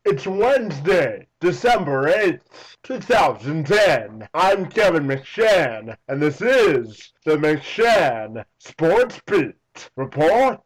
It's Wednesday, December 8th, 2010. I'm Kevin McShann, and this is the McShann Sports Beat Report.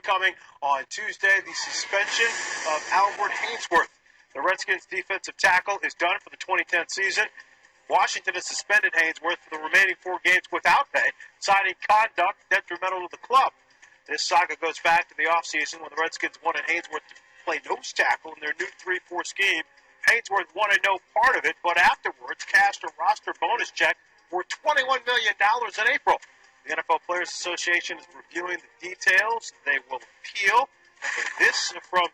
Coming on Tuesday, the suspension of Albert Haynesworth. The Redskins defensive tackle is done for the 2010 season. Washington has suspended Haynesworth for the remaining 4 games without pay, citing conduct detrimental to the club. This saga goes back to the offseason when the Redskins wanted Haynesworth to play nose tackle in their new 3-4 scheme. Haynesworth wanted no part of it, but afterwards cashed a roster bonus check for $21 million in April. The NFL Players Association is reviewing the details. They will appeal. And this from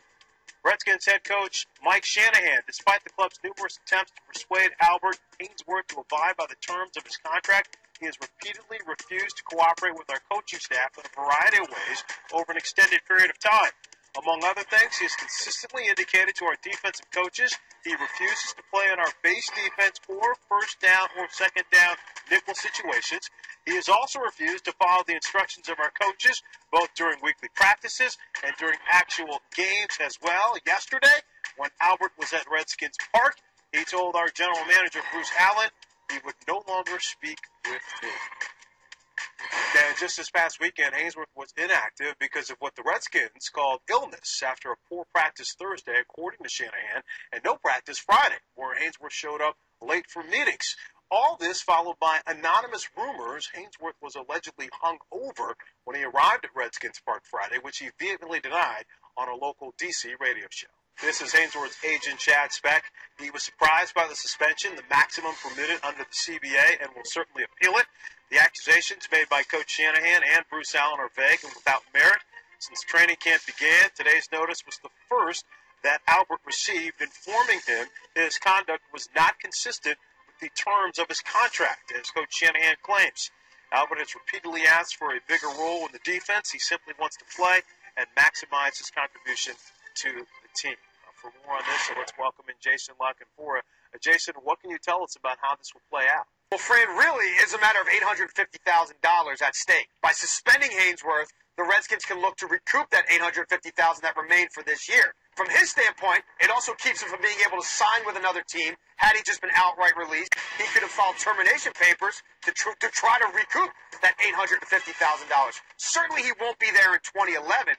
Redskins head coach Mike Shanahan. Despite the club's numerous attempts to persuade Albert Haynesworth to abide by the terms of his contract, he has repeatedly refused to cooperate with our coaching staff in a variety of ways over an extended period of time. Among other things, he has consistently indicated to our defensive coaches he refuses to play in our base defense or first down or second down nickel situations. He has also refused to follow the instructions of our coaches, both during weekly practices and during actual games as well. Yesterday, when Albert was at Redskins Park, he told our general manager, Bruce Allen, he would no longer speak with me. And just this past weekend, Haynesworth was inactive because of what the Redskins called illness after a poor practice Thursday, according to Shanahan, and no practice Friday, where Haynesworth showed up late for meetings. All this followed by anonymous rumors Haynesworth was allegedly hung over when he arrived at Redskins Park Friday, which he vehemently denied on a local D.C. radio show. This is Haynesworth's agent, Chad Speck. He was surprised by the suspension, the maximum permitted under the CBA, and will certainly appeal it. The accusations made by Coach Shanahan and Bruce Allen are vague and without merit. Since training camp began, today's notice was the first that Albert received, informing him that his conduct was not consistent with the terms of his contract, as Coach Shanahan claims. Albert has repeatedly asked for a bigger role in the defense. He simply wants to play and maximize his contribution to the team. For more on this, let's welcome in Jason Lockenfora. Jason, what can you tell us about how this will play out? Well, Fran, really, it's a matter of $850,000 at stake. By suspending Haynesworth, the Redskins can look to recoup that $850,000 that remained for this year. From his standpoint, it also keeps him from being able to sign with another team. Had he just been outright released, he could have filed termination papers to try to recoup that $850,000. Certainly he won't be there in 2011,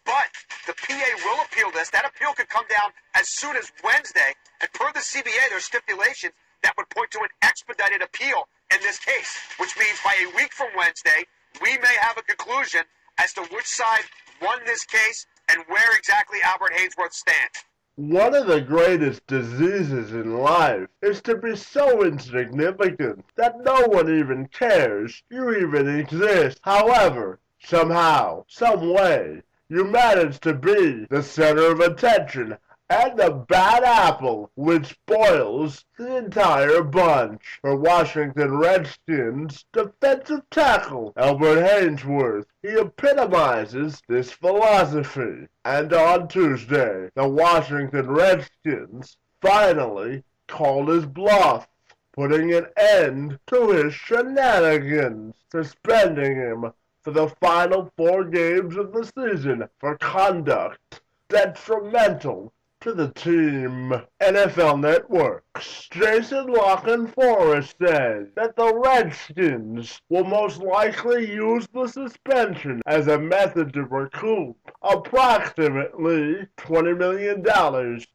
but the PA will appeal this. That appeal could come down as soon as Wednesday, and per the CBA, there's stipulations that would point to an expedited appeal in this case, which means by a week from Wednesday, we may have a conclusion as to which side won this case and where exactly Albert Haynesworth stands. One of the greatest diseases in life is to be so insignificant that no one even cares you even exist. However, somehow, some way, you manage to be the center of attention and the bad apple, which spoils the entire bunch. For Washington Redskins defensive tackle Albert Haynesworth, he epitomizes this philosophy. And on Tuesday, the Washington Redskins finally called his bluff, putting an end to his shenanigans, suspending him for the final 4 games of the season for conduct detrimental to the team. NFL Network's Jason Lockenfora says that the Redskins will most likely use the suspension as a method to recoup approximately $20 million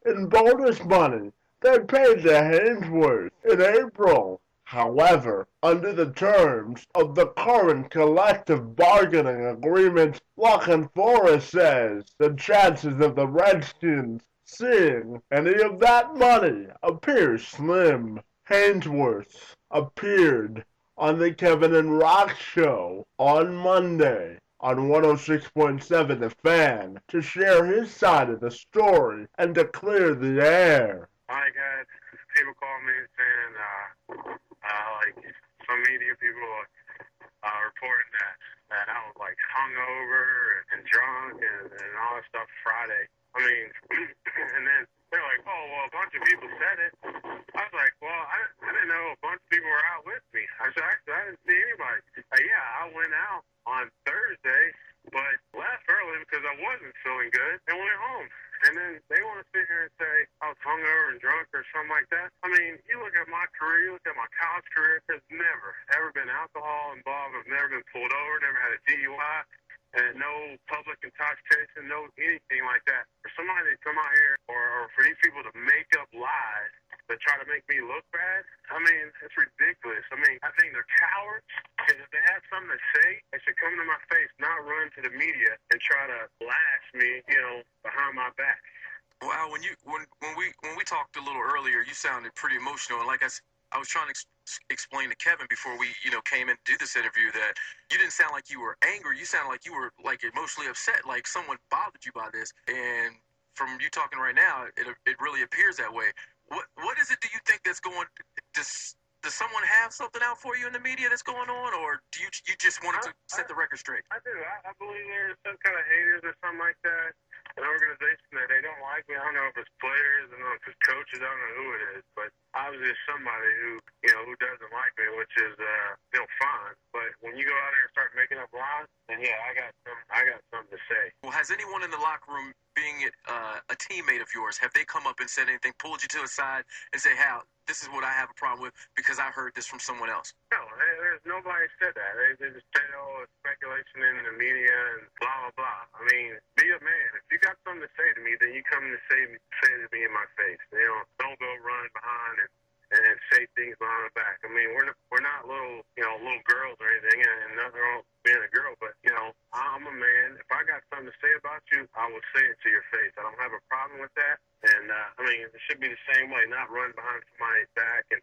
in bonus money they paid to Haynesworth in April. However, under the terms of the current collective bargaining agreement, Lockenfora says the chances of the Redskins seeing any of that money appears slim. Haynesworth appeared on the Kevin and Rock show on Monday on 106.7 The Fan to share his side of the story and to clear the air. I had people call me saying, like some media people reporting that I was like hungover and drunk and all that stuff Friday. I mean, and then they're like, oh, well, a bunch of people said it. I was like, well, I didn't know a bunch of people were out with me. I said, actually, I didn't see anybody. Yeah, I went out on Thursday, but left early because I wasn't feeling good and went home. And then they want to sit here and say I was hungover and drunk or something like that. I mean, you look at my career, you look at my college career, there's never, ever been alcohol involved. I've never been pulled over, never had a DUI, and no public intoxication, no anything like that. For somebody to come out here or for these people to make up lies that try to make me look bad, I mean, it's ridiculous. I mean, I think they're cowards, because if they have something to say, they should come to my face, not run to the media and try to lash me, behind my back. Well, when we talked a little earlier, you sounded pretty emotional, and like I was trying to explain to Kevin before we, came in to do this interview that you didn't sound like you were angry. You sounded like you were like emotionally upset, like someone bothered you by this. And from you talking right now, it really appears that way. What is it? Do you think that's going? Does someone have something out for you in the media that's going on, or do you just wanted to set the record straight? I do. I believe there's some kind of haters or something like that. An organization that they don't like me. I don't know if it's players, I don't know if it's coaches, I don't know who it is, but obviously it's somebody who doesn't like me, which is fine. But when you go out there and start making up lies, then yeah, I got something to say. Well, has anyone in the locker room, being a teammate of yours, have they come up and said anything, pulled you to the side and say, Hal, this is what I have a problem with because I heard this from someone else? No, there's nobody said that. They just said, oh, it's speculation in the media and blah, blah, blah. I mean, be a man. If you got something to say to me, then you come to say to me in my face. Don't go run behind and say things behind my back. I mean, we're not little girls or anything, and nothing wrong with being a girl, but I'm a man. If I got something to say about you, I will say it to your face. I don't have a problem with that. And I mean, it should be the same way, not run behind somebody's back and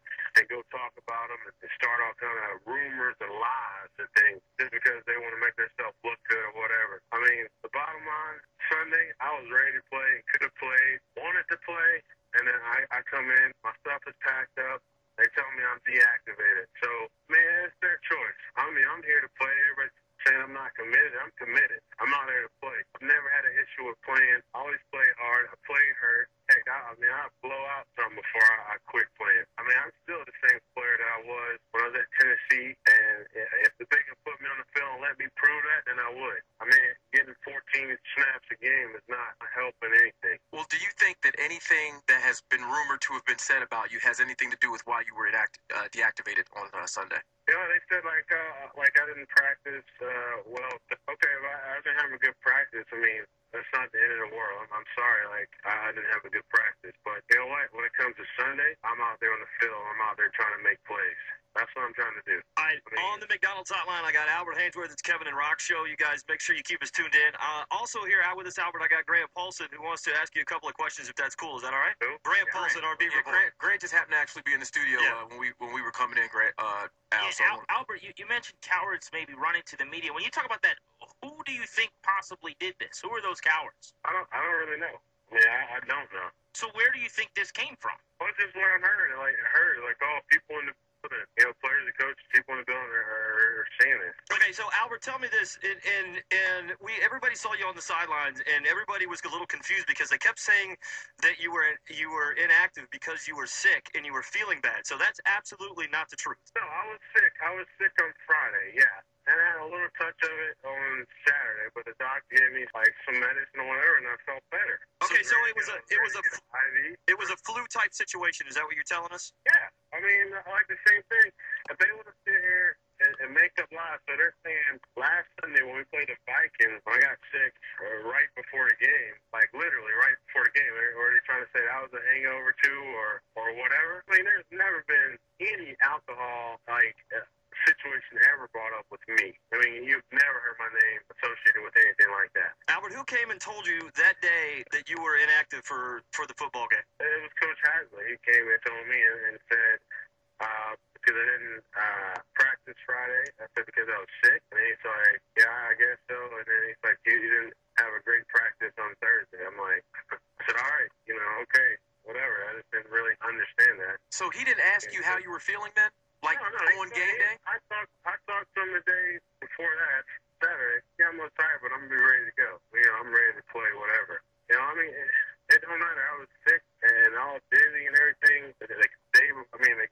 go talk about them and start all kind of rumors and lies and things just because they want to make themselves look good or whatever. I mean, the bottom line, Sunday, I was ready to play, could have played, wanted to play, and then I come in, my stuff is packed up. They tell me I'm deactivated. So, man, it's their choice. I mean, I'm here to play. Everybody's saying I'm not committed. I'm committed. I'm not there to play. I've never had an issue with playing. I always play hard. I play hurt. Heck, I blow out something before I quit playing. I mean, I'm still the same player that I was when I was at Tennessee, and if they can put me on the field and let me prove that, then I would. I mean, getting 14 snaps a game is not helping anything. Well, do you think that anything that has been rumored to have been said about you has anything to do with why you were deactivated on Sunday? Yeah, they said like I didn't practice well. Okay, if I didn't have a good practice, I mean, that's not the end of the world. I'm sorry, like I didn't have a good practice. But you know what? When it comes to Sunday, I'm out there on the field. I'm out there trying to make plays. That's what I'm trying to do. All right, on the McDonald's hotline, I got Albert Haynesworth. It's Kevin and Rock Show. You guys make sure you keep us tuned in. Also here out with us, Albert, I got Grant Paulson, who wants to ask you a couple of questions, if that's cool. Is that all right? Who? Grant Paulson, our Beaver Boy. Grant just happened to actually be in the studio when we were coming in, Grant. Albert, you mentioned cowards maybe running to the media. When you talk about that, who do you think possibly did this? Who are those cowards? I don't really know. Yeah, I don't know. So where do you think this came from? Well, it's just what I heard. Like all people in the building, players and coaches, people in the building are saying this. Okay, so Albert, tell me this, and everybody saw you on the sidelines, and everybody was a little confused because they kept saying that you were inactive because you were sick and you were feeling bad. So that's absolutely not the truth. No, I was sick. I was sick on Friday. Yeah. And I had a little touch of it on Saturday, but the doc gave me like some medicine or whatever, and I felt better. Okay, so it was a flu type situation. Is that what you're telling us? Yeah, I mean, like the same thing. If they would have sit here and make up lies, so they're saying last Sunday when we played the Vikings, when I got sick right before the game, like literally right before the game, or they're trying to say that was a hangover too, or whatever. I mean, there's never been any alcohol situation ever brought up with me. I mean, you've never heard my name associated with anything like that. Albert, who came and told you that day that you were inactive for the football game? It was Coach Hasley. He came and told me and said, because I didn't practice Friday, I said because I was sick. And he's like, yeah, I guess so. So he didn't ask you how you were feeling then? Like on game day? I talked to him the day before that, Saturday. Yeah, I'm a little tired, but I'm going to be ready to go. I'm ready to play, whatever. I mean, it don't matter. I was sick and all dizzy and everything. The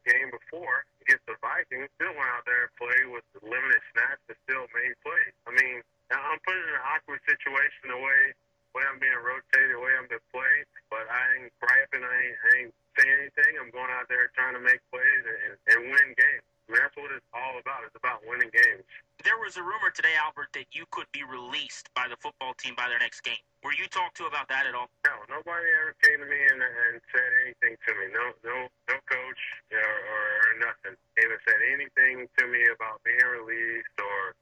game before against the Vikings, still went out there and played with the limited snaps and still made plays. I mean, I'm put in an awkward situation the way I'm being rotated, the way I'm being played, but I ain't griping, I ain't saying anything. I'm going out there trying to make plays and win games. I mean, that's what it's all about. It's about winning games. There was a rumor today, Albert, that you could be released by the football team by their next game. Were you talked to about that at all? No, nobody ever came to me and said anything to me. No coach or nothing even said anything to me about being released or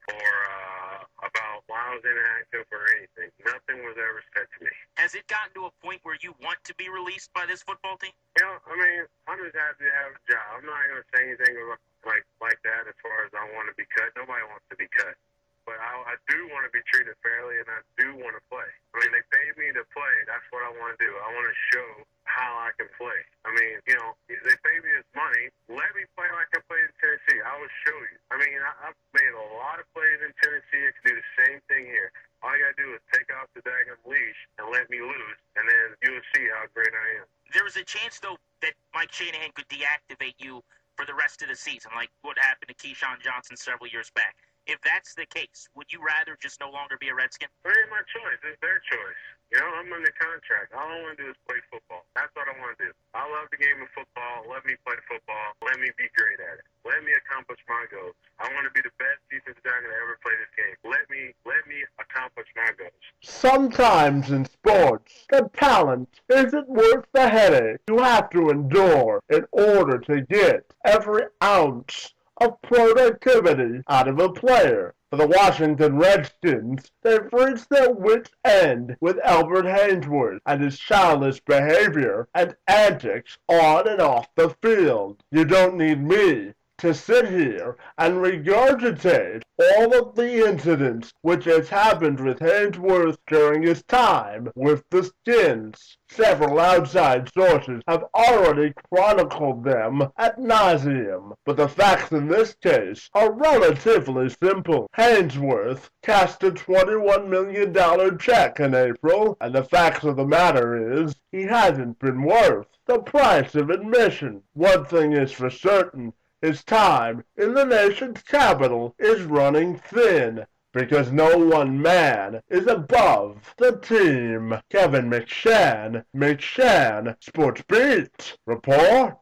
about why I was inactive or anything. Nothing was ever said to me. Has it gotten to a point where you want to be released by this football team? I mean, I'm just happy to have a job. I'm not going to say anything like that as far as I want to be cut. Nobody wants to be cut. But I do want to be treated fairly, and I do want to play. I mean, they paid me to play. That's what I want to do. I want to show how I can play. I mean, they pay me this money. Let me play like I played in Tennessee. I will show you. I mean, I've made a lot of plays in Tennessee. I can do the same thing here. All you got to do is take off the daggum leash and let me loose, and then you'll see how great I am. There was a chance, though, that Mike Shanahan could deactivate you for the rest of the season, like what happened to Keyshawn Johnson several years back. If that's the case, would you rather just no longer be a Redskin? It ain't my choice. It's their choice. I'm under contract. All I want to do is play football. That's what I want to do. I love the game of football. Let me play football. Let me be great at it. Let me accomplish my goals. I want to be the best defensive tackle to ever play this game. Let me accomplish my goals. Sometimes in sports, the talent isn't worth the headache you have to endure in order to get every ounce of productivity out of a player. For the Washington Redskins, they've reached their wit's end with Albert Haynesworth and his childish behavior and antics on and off the field. You don't need me to sit here and regurgitate all of the incidents which has happened with Haynesworth during his time with the Skins. Several outside sources have already chronicled them ad nauseum, but the facts in this case are relatively simple. Haynesworth cashed a $21 million check in April, and the facts of the matter is he hasn't been worth the price of admission. One thing is for certain, his time in the nation's capital is running thin, because no one man is above the team. Kevin McShann, Sports Beat Report.